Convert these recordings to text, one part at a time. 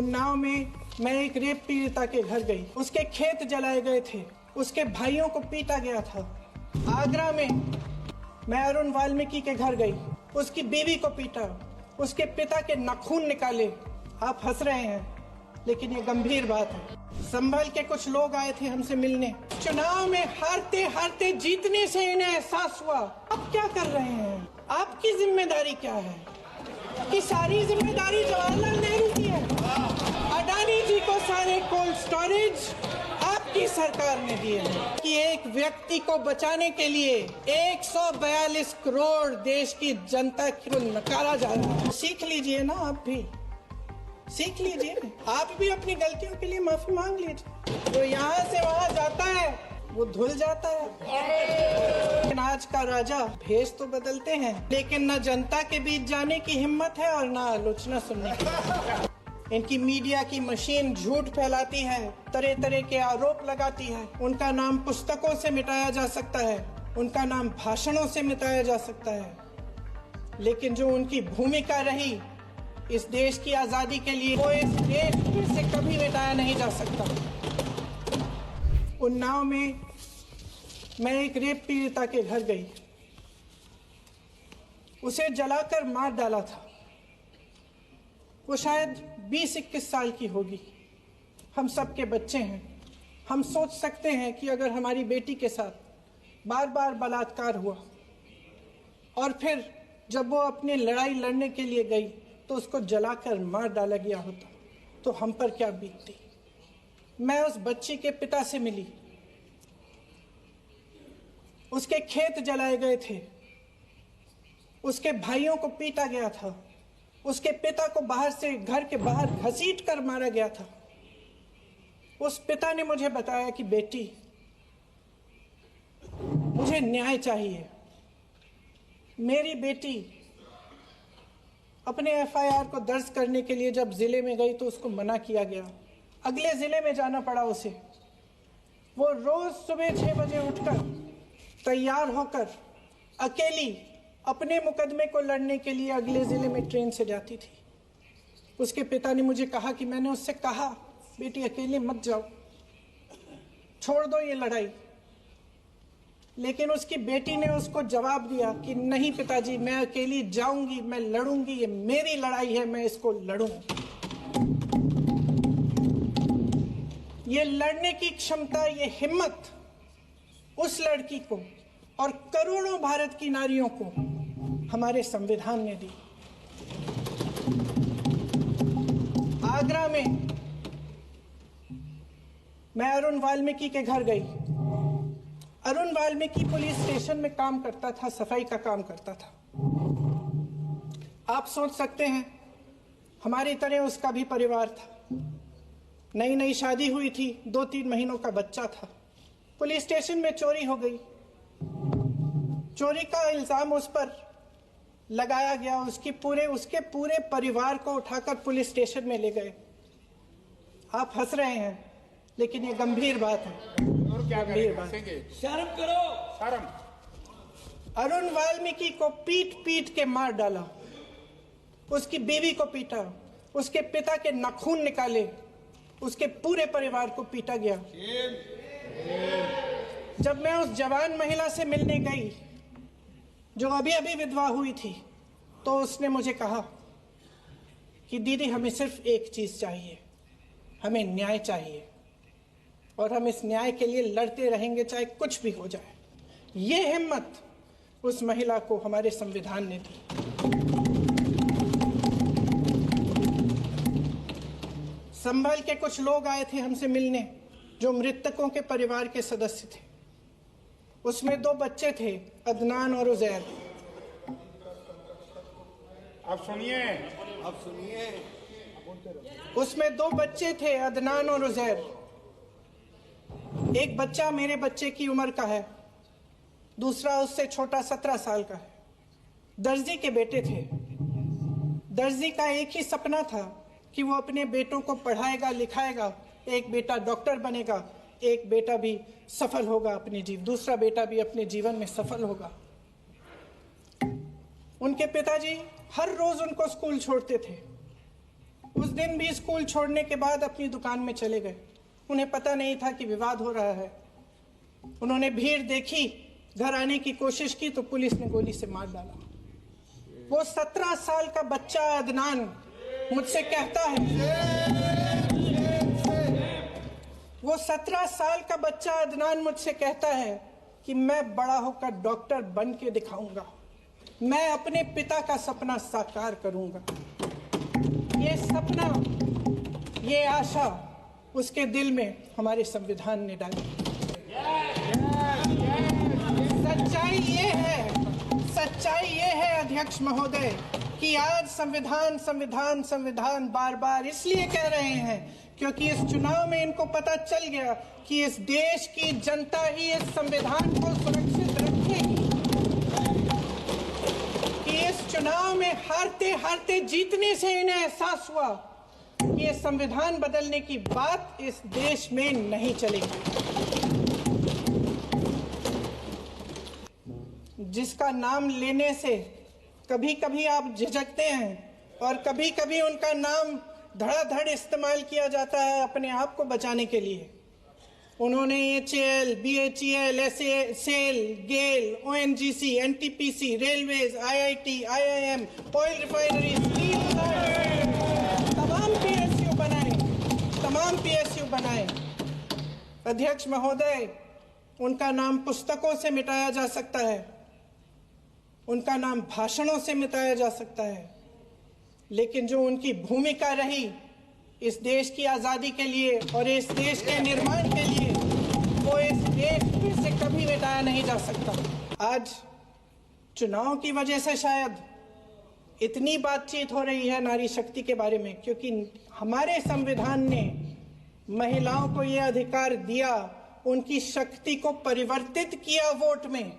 उन्नाव में मैं एक रेप पीड़िता के घर गई। उसके खेत जलाए गए थे, उसके भाइयों को पीटा गया था। आगरा में मैं अरुण वाल्मीकि के घर गई, उसकी बीवी को पीटा, उसके पिता के नाखून निकाले। आप हंस रहे हैं, लेकिन ये गंभीर बात है। संभल के कुछ लोग आए थे हमसे मिलने। चुनाव में हारते हारते जीतने से इन्हें एहसास हुआ अब क्या कर रहे हैं। आपकी जिम्मेदारी क्या है? कि सारी जिम्मेदारी जवाहरलाल नेहरू की है। अडानी जी को सारे कोल्ड स्टोरेज आपकी सरकार ने दिए हैं। कि एक व्यक्ति को बचाने के लिए 142 करोड़ देश की जनता को नकारा जा रहा है। सीख लीजिए ना, आप भी सीख लीजिए। आप भी अपनी गलतियों के लिए माफी मांग लीजिए। जो यहाँ से वहाँ जाता है वो धुल जाता है। आज का राजा भेष तो बदलते हैं, लेकिन न जनता के बीच जाने की हिम्मत है और न आलोचना सुनने की। इनकी मीडिया की मशीन झूठ फैलाती है, तरह तरह के आरोप लगाती है। उनका नाम पुस्तकों से मिटाया जा सकता है, उनका नाम भाषणों से मिटाया जा सकता है, लेकिन जो उनकी भूमिका रही इस देश की आजादी के लिए, वो इस देश से कभी मिटाया नहीं जा सकता। उन्नाव में मैं एक रेप पीड़िता के घर गई, उसे जलाकर मार डाला था। वो शायद 20-21 साल की होगी। हम सबके बच्चे हैं। हम सोच सकते हैं कि अगर हमारी बेटी के साथ बार बार बलात्कार हुआ और फिर जब वो अपनी लड़ाई लड़ने के लिए गई तो उसको जलाकर मार डाला गया होता तो हम पर क्या बीतती। मैं उस बच्ची के पिता से मिली। उसके खेत जलाए गए थे, उसके भाइयों को पीटा गया था, उसके पिता को बाहर से घर के बाहर घसीट कर मारा गया था। उस पिता ने मुझे बताया कि बेटी, मुझे न्याय चाहिए। मेरी बेटी अपने एफआईआर को दर्ज करने के लिए जब जिले में गई तो उसको मना किया गया। अगले जिले में जाना पड़ा उसे। वो रोज सुबह 6 बजे उठकर तैयार होकर अकेली अपने मुकदमे को लड़ने के लिए अगले जिले में ट्रेन से जाती थी। उसके पिता ने मुझे कहा कि मैंने उससे कहा, बेटी अकेले मत जाओ, छोड़ दो ये लड़ाई। लेकिन उसकी बेटी ने उसको जवाब दिया कि नहीं पिताजी, मैं अकेली जाऊंगी, मैं लड़ूंगी, ये मेरी लड़ाई है, मैं इसको लड़ूंगी। ये लड़ने की क्षमता, ये हिम्मत उस लड़की को और करोड़ों भारत की नारियों को हमारे संविधान ने दी। आगरा में मैं अरुण वाल्मीकि के घर गई। अरुण वाल्मीकि पुलिस स्टेशन में काम करता था, सफाई का काम करता था। आप सोच सकते हैं हमारी तरह उसका भी परिवार था। नई नई शादी हुई थी, 2-3 महीनों का बच्चा था। पुलिस स्टेशन में चोरी हो गई। चोरी का इल्जाम उस पर लगाया गया। उसके पूरे परिवार को उठाकर पुलिस स्टेशन में ले गए। आप हंस रहे हैं, लेकिन ये गंभीर बात है। और क्या गंभीर बात। शर्म करो, शर्म। अरुण वाल्मीकि को पीट पीट के मार डाला, उसकी बीवी को पीटा, उसके पिता के नाखून निकाले, उसके पूरे परिवार को पीटा गया। जब मैं उस जवान महिला से मिलने गई जो अभी अभी विधवा हुई थी, तो उसने मुझे कहा कि दीदी, हमें सिर्फ एक चीज चाहिए, हमें न्याय चाहिए और हम इस न्याय के लिए लड़ते रहेंगे, चाहे कुछ भी हो जाए। ये हिम्मत उस महिला को हमारे संविधान ने दी। संभल के कुछ लोग आए थे हमसे मिलने जो मृतकों के परिवार के सदस्य थे। उसमें 2 बच्चे थे, अदनान और उजैर। अब सुनिए। उसमें 2 बच्चे थे, अदनान और उजैर। एक बच्चा मेरे बच्चे की उम्र का है, दूसरा उससे छोटा 17 साल का है। दर्जी के बेटे थे। दर्जी का एक ही सपना था कि वो अपने बेटों को पढ़ाएगा, लिखाएगा। एक बेटा डॉक्टर बनेगा, एक बेटा भी सफल होगा दूसरा बेटा भी अपने जीवन में सफल होगा। उनके पिताजी हर रोज उनको स्कूल छोड़ते थे। उस दिन भी स्कूल छोड़ने के बाद अपनी दुकान में चले गए। उन्हें पता नहीं था कि विवाद हो रहा है। उन्होंने भीड़ देखी, घर आने की कोशिश की तो पुलिस ने गोली से मार डाला। वो 17 साल का बच्चा अदनान मुझसे कहता है, वो 17 साल का बच्चा अदनान मुझसे कहता है कि मैं बड़ा होकर डॉक्टर बन के दिखाऊंगा, मैं अपने पिता का सपना साकार करूंगा। ये सपना, ये आशा उसके दिल में हमारे संविधान ने डाली। सच्चाई ये है अध्यक्ष महोदय कि आज संविधान बार बार इसलिए कह रहे हैं क्योंकि इस चुनाव में इनको पता चल गया कि इस देश की जनता ही इस संविधान को सुरक्षित रखेगी, कि इस चुनाव में हारते हारते जीतने से इन्हें एहसास हुआ कि ये संविधान बदलने की बात इस देश में नहीं चलेगी। जिसका नाम लेने से कभी कभी आप झिझकते हैं और कभी कभी उनका नाम धड़ाधड़ इस्तेमाल किया जाता है अपने आप को बचाने के लिए। उन्होंने HAL, BHEL, SAIL, GAIL, ONGC, NTPC, railways, IIT, IIM, oil refinery, तमाम PSU बनाए। अध्यक्ष महोदय, उनका नाम पुस्तकों से मिटाया जा सकता है, उनका नाम भाषणों से मिटाया जा सकता है, लेकिन जो उनकी भूमिका रही इस देश की आज़ादी के लिए और इस देश के निर्माण के लिए, वो इस देश में से कभी मिटाया नहीं जा सकता। आज चुनाव की वजह से शायद इतनी बातचीत हो रही है नारी शक्ति के बारे में, क्योंकि हमारे संविधान ने महिलाओं को ये अधिकार दिया, उनकी शक्ति को परिवर्तित किया वोट में।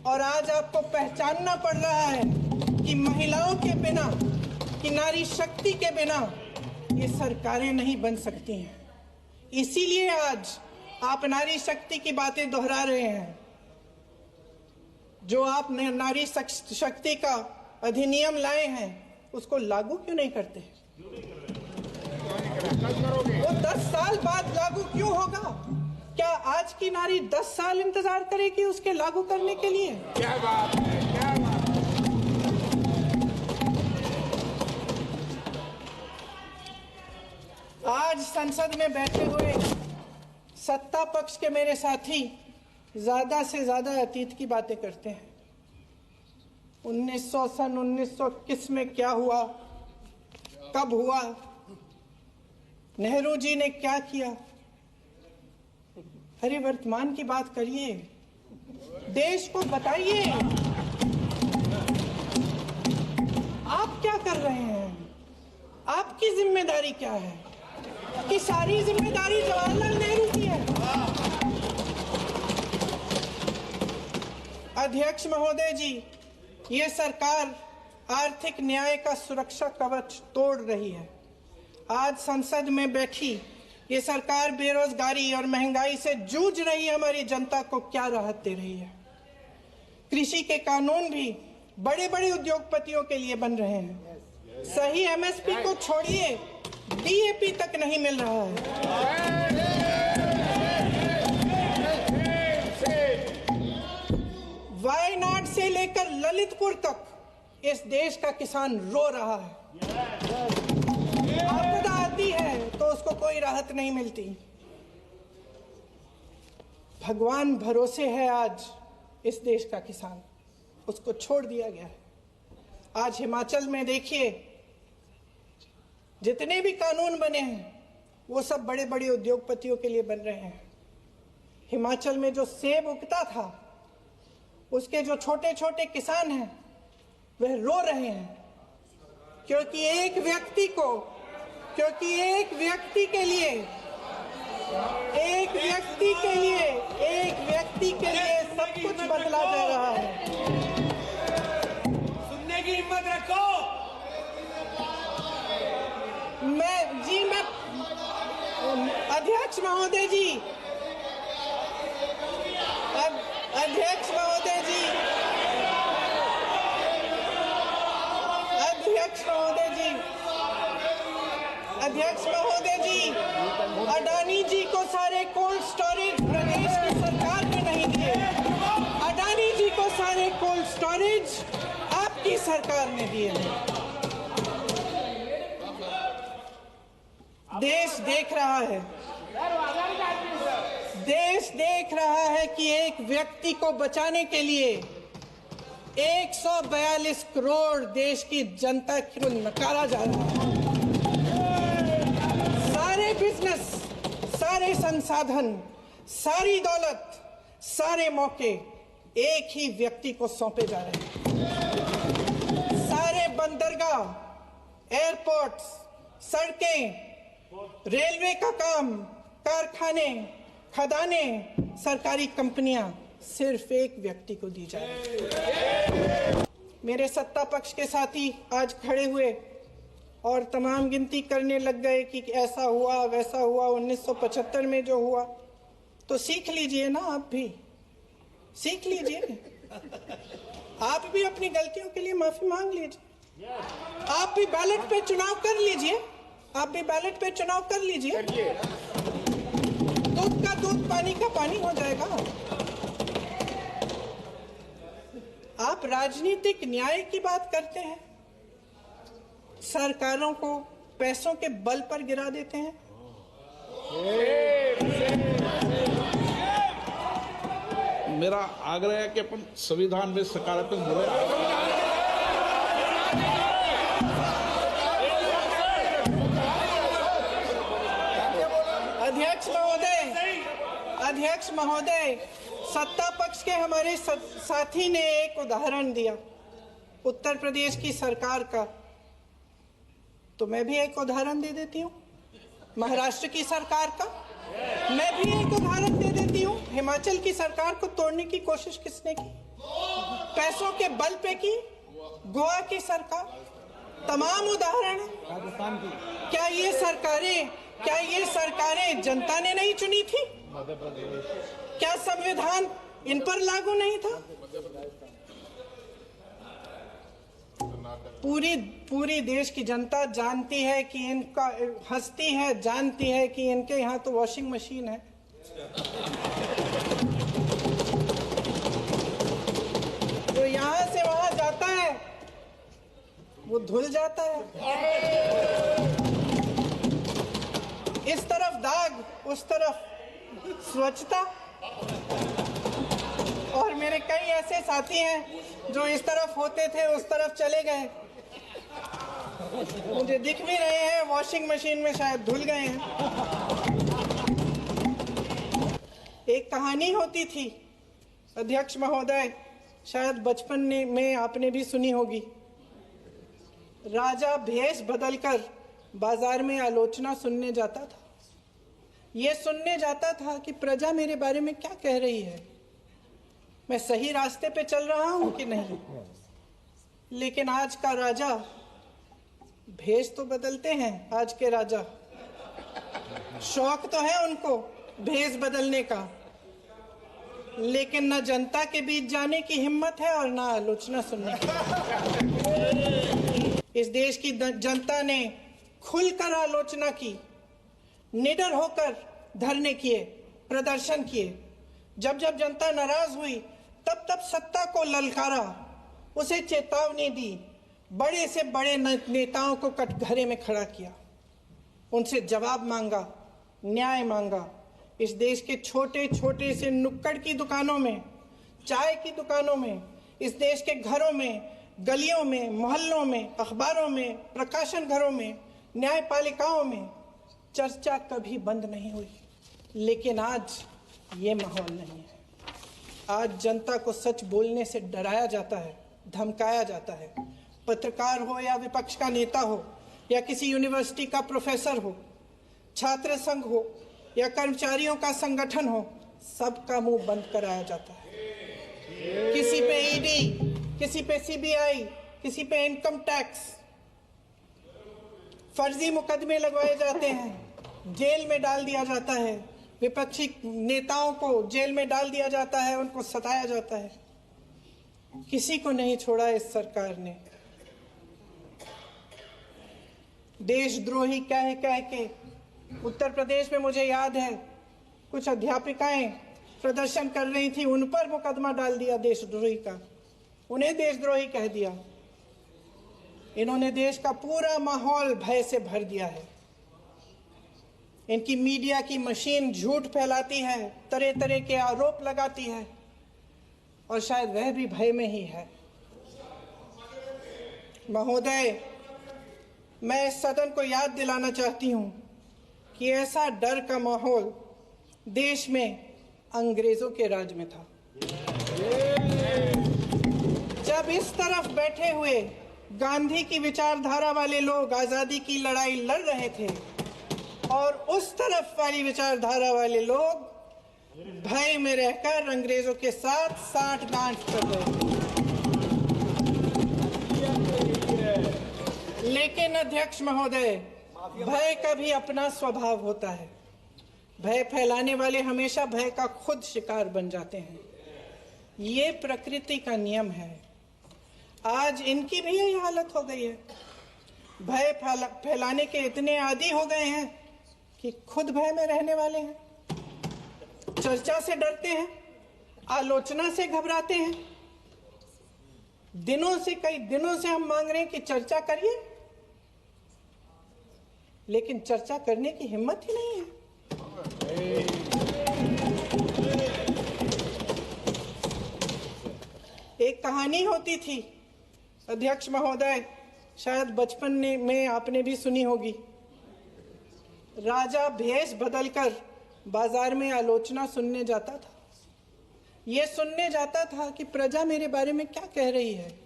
और आज आपको पहचानना पड़ रहा है कि महिलाओं के बिना, कि नारी शक्ति के बिना ये सरकारें नहीं बन सकती हैं। इसीलिए आज आप नारी शक्ति की बातें दोहरा रहे हैं। जो आप नारी शक्ति का अधिनियम लाए हैं उसको लागू क्यों नहीं करते? वो 10 साल बाद लागू क्यों होगा? क्या आज की नारी 10 साल इंतजार करेगी उसके लागू करने के लिए? क्या बात है, क्या बात है। आज संसद में बैठे हुए सत्ता पक्ष के मेरे साथी ज्यादा से ज्यादा अतीत की बातें करते हैं। 1921 में क्या हुआ, कब हुआ, नेहरू जी ने क्या किया। अरे वर्तमान की बात करिए, देश को बताइए आप क्या कर रहे हैं, आपकी जिम्मेदारी क्या है? कि सारी जिम्मेदारी जवाहरलाल नेहरू की है। अध्यक्ष महोदय जी, ये सरकार आर्थिक न्याय का सुरक्षा कवच तोड़ रही है। आज संसद में बैठी ये सरकार बेरोजगारी और महंगाई से जूझ रही हमारी जनता को क्या राहत दे रही है? कृषि के कानून भी बड़े बड़े उद्योगपतियों के लिए बन रहे हैं। सही MSP को छोड़िए, DAP तक नहीं मिल रहा है। वायनाड से लेकर ललितपुर तक इस देश का किसान रो रहा है। आपदा आती है तो उसको कोई राहत नहीं मिलती। भगवान भरोसे है आज इस देश का किसान, उसको छोड़ दिया गया है। आज हिमाचल में देखिए, जितने भी कानून बने हैं वो सब बड़े बड़े उद्योगपतियों के लिए बन रहे हैं। हिमाचल में जो सेब उगता था उसके जो छोटे छोटे किसान हैं वह रो रहे हैं, क्योंकि एक व्यक्ति के लिए सब कुछ बदला जा रहा है। सुनने की हिम्मत रखो। मैं अध्यक्ष महोदय जी, अध्यक्ष महोदय जी, अडानी जी को सारे कोल्ड स्टोरेज प्रदेश की सरकार ने नहीं दिए। अडानी जी को सारे कोल्ड स्टोरेज आपकी सरकार ने दिए हैं। देश देख रहा है, देश देख रहा है कि एक व्यक्ति को बचाने के लिए 142 करोड़ देश की जनता को नकारा जा रहा है। सारे बिजनेस, सारे संसाधन, सारी दौलत, सारे मौके एक ही व्यक्ति को सौंपे जा रहे हैं। सारे बंदरगाह, एयरपोर्ट्स, सड़कें, रेलवे का काम, कारखाने, खदाने, सरकारी कंपनियां सिर्फ एक व्यक्ति को दी जाए। मेरे सत्ता पक्ष के साथी आज खड़े हुए और तमाम गिनती करने लग गए कि ऐसा हुआ वैसा हुआ 1975 में जो हुआ। तो सीख लीजिए ना, आप भी सीख लीजिए। आप भी अपनी गलतियों के लिए माफी मांग लीजिए। आप भी बैलेट पे चुनाव कर लीजिए। आप भी बैलेट पे चुनाव कर लीजिए। दूध का दूध, पानी का पानी हो जाएगा। आप राजनीतिक न्याय की बात करते हैं, सरकारों को पैसों के बल पर गिरा देते हैं। मेरा आग्रह है कि अपन संविधान में सकारात्मक बोले। अध्यक्ष महोदय, सत्ता पक्ष के हमारे साथी ने एक उदाहरण दिया उत्तर प्रदेश की सरकार का, तो मैं भी एक उदाहरण दे देती हूँ महाराष्ट्र की सरकार का। मैं भी एक उदाहरण दे देती हूँ हिमाचल की सरकार को तोड़ने की कोशिश किसने की, पैसों के बल पे की, गोवा की सरकार। तमाम उदाहरण राजस्थान की। क्या ये सरकारें जनता ने नहीं चुनी थी? क्या संविधान इन पर लागू नहीं था? पूरी देश की जनता जानती है कि इनका, हंसती है, जानती है कि इनके यहाँ तो वॉशिंग मशीन है। जो यहाँ से वहां जाता है वो धुल जाता है। इस तरफ दाग, उस तरफ स्वच्छता। और मेरे कई ऐसे साथी हैं जो इस तरफ होते थे उस तरफ चले गए, मुझे दिख भी रहे हैं, वॉशिंग मशीन में शायद धुल गए हैं। एक कहानी होती थी अध्यक्ष महोदय, शायद बचपन में आपने भी सुनी होगी। राजा भेष बदलकर बाजार में आलोचना सुनने जाता था। ये सुनने जाता था कि प्रजा मेरे बारे में क्या कह रही है, मैं सही रास्ते पे चल रहा हूं कि नहीं। लेकिन आज का राजा, भेष तो बदलते हैं आज के राजा, शौक तो है उनको भेष बदलने का, लेकिन न जनता के बीच जाने की हिम्मत है और ना आलोचना सुनने की। इस देश की जनता ने खुलकर आलोचना की, निडर होकर धरने किए, प्रदर्शन किए। जब जब जनता नाराज हुई तब तब सत्ता को ललकारा, उसे चेतावनी दी, बड़े से बड़े नेताओं को कटघरे में खड़ा किया, उनसे जवाब मांगा, न्याय मांगा। इस देश के छोटे छोटे से नुक्कड़ की दुकानों में, चाय की दुकानों में, इस देश के घरों में, गलियों में, मोहल्लों में, अखबारों में, प्रकाशन घरों में, न्यायपालिकाओं में चर्चा कभी बंद नहीं हुई। लेकिन आज ये माहौल नहीं है। आज जनता को सच बोलने से डराया जाता है, धमकाया जाता है। पत्रकार हो या विपक्ष का नेता हो या किसी यूनिवर्सिटी का प्रोफेसर हो, छात्र संघ हो या कर्मचारियों का संगठन हो, सबका मुंह बंद कराया जाता है। किसी पे ईडी, किसी पे सीबीआई, किसी पे इनकम टैक्स, फर्जी मुकदमे लगवाए जाते हैं, जेल में डाल दिया जाता है, विपक्षी नेताओं को जेल में डाल दिया जाता है, उनको सताया जाता है। किसी को नहीं छोड़ा इस सरकार ने। देशद्रोही कह कह के उत्तर प्रदेश में मुझे याद है कुछ अध्यापिकाएं प्रदर्शन कर रही थी, उन पर मुकदमा डाल दिया देशद्रोही का, उन्हें देशद्रोही कह दिया। इन्होंने देश का पूरा माहौल भय से भर दिया है। इनकी मीडिया की मशीन झूठ फैलाती है, तरह तरह के आरोप लगाती है, और शायद वह भी भय में ही है। महोदय, मैं इस सदन को याद दिलाना चाहती हूं कि ऐसा डर का माहौल देश में अंग्रेजों के राज में था। जब इस तरफ बैठे हुए गांधी की विचारधारा वाले लोग आजादी की लड़ाई लड़ रहे थे और उस तरफ वाली विचारधारा वाले लोग भय में रहकर अंग्रेजों के साथ साठ-गांठ कर रहे थे। लेकिन अध्यक्ष महोदय, भय का भी अपना स्वभाव होता है। भय फैलाने वाले हमेशा भय का खुद शिकार बन जाते हैं। ये प्रकृति का नियम है। आज इनकी भी यही हालत हो गई है। भय फैलाने के इतने आदी हो गए हैं कि खुद भय में रहने वाले हैं, चर्चा से डरते हैं, आलोचना से घबराते हैं। कई दिनों से हम मांग रहे हैं कि चर्चा करिए, लेकिन चर्चा करने की हिम्मत ही नहीं है। एक कहानी होती थी अध्यक्ष महोदय, शायद बचपन में आपने भी सुनी होगी। राजा भेष बदलकर बाजार में आलोचना सुनने जाता था। यह सुनने जाता था कि प्रजा मेरे बारे में क्या कह रही है,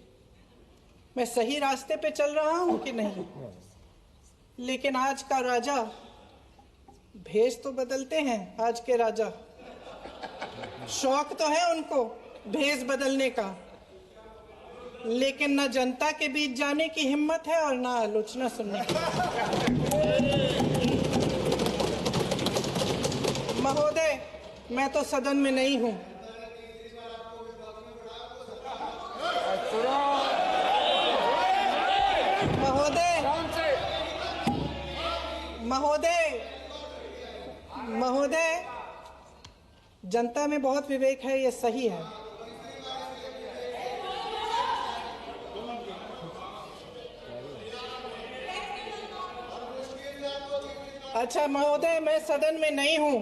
मैं सही रास्ते पे चल रहा हूं कि नहीं। लेकिन आज का राजा, भेष तो बदलते हैं आज के राजा, शौक तो है उनको भेष बदलने का, लेकिन न जनता के बीच जाने की हिम्मत है और न आलोचना सुनने की। महोदय, मैं तो सदन में नहीं हूं। महोदय, जनता में बहुत विवेक है, ये सही है। अच्छा महोदय, मैं सदन में नहीं हूं,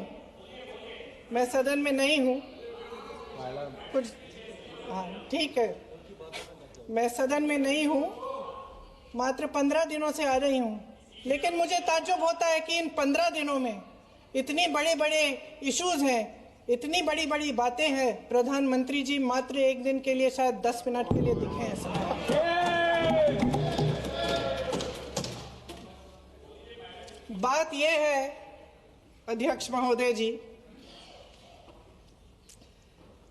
कुछ, हाँ ठीक है, मैं सदन में नहीं हूं, मात्र 15 दिनों से आ रही हूं। लेकिन मुझे ताज्जुब होता है कि इन 15 दिनों में इतनी बड़े-बड़े इश्यूज हैं, इतनी बड़ी-बड़ी बातें हैं। प्रधानमंत्री जी मात्र एक दिन के लिए, शायद 10 मिनट के लिए दिखे हैं सर। बात यह है अध्यक्ष महोदय जी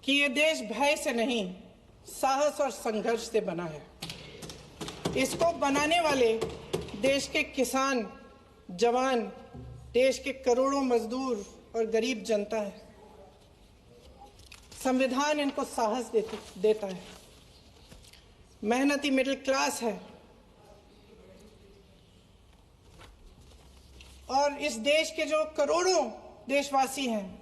कि ये देश भय से नहीं, साहस और संघर्ष से बना है। इसको बनाने वाले देश के किसान, जवान, देश के करोड़ों मजदूर और गरीब जनता है। संविधान इनको साहस देता है। मेहनती मिडिल क्लास है और इस देश के जो करोड़ों देशवासी हैं,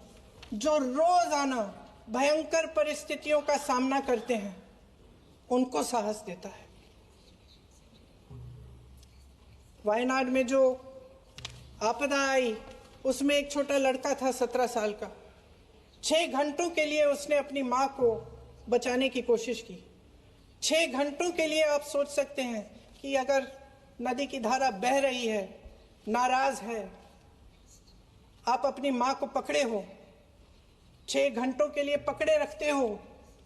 जो रोजाना भयंकर परिस्थितियों का सामना करते हैं, उनको साहस देता है। वायनाड में जो आपदा आई, उसमें एक छोटा लड़का था 17 साल का। 6 घंटों के लिए उसने अपनी मां को बचाने की कोशिश की। 6 घंटों के लिए आप सोच सकते हैं कि अगर नदी की धारा बह रही है, नाराज है, आप अपनी मां को पकड़े हो, 6 घंटों के लिए पकड़े रखते हो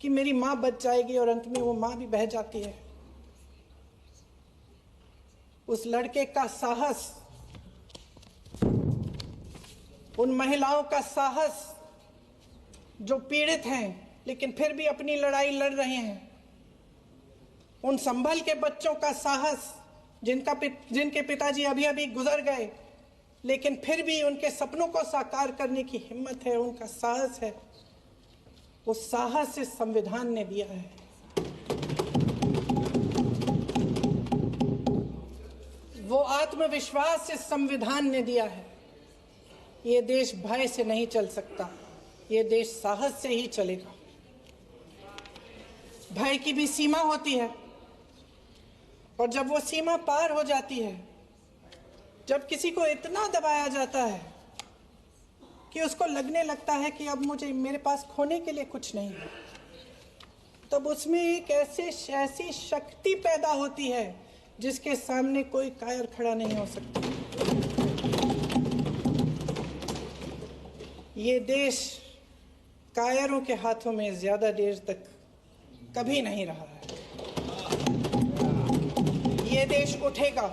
कि मेरी मां बच जाएगी, और अंत में वो मां भी बह जाती है। उस लड़के का साहस, उन महिलाओं का साहस जो पीड़ित हैं लेकिन फिर भी अपनी लड़ाई लड़ रहे हैं, उन संभल के बच्चों का साहस जिनके पिताजी अभी अभी गुजर गए लेकिन फिर भी उनके सपनों को साकार करने की हिम्मत है, उनका साहस है। वो साहस इस संविधान ने दिया है। वो आत्मविश्वास इस संविधान ने दिया है, ये देश भय से नहीं चल सकता, ये देश साहस से ही चलेगा। भय की भी सीमा होती है, और जब वो सीमा पार हो जाती है, जब किसी को इतना दबाया जाता है कि उसको लगने लगता है कि अब मेरे पास खोने के लिए कुछ नहीं है, तब उसमें एक ऐसी शक्ति पैदा होती है जिसके सामने कोई कायर खड़ा नहीं हो सकता। ये देश कायरों के हाथों में ज्यादा देर तक कभी नहीं रहा है। ये देश उठेगा,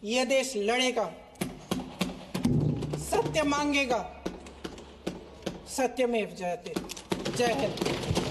ये देश लड़ेगा, सत्य मांगेगा, सत्यमेव जयते। जय हिंद।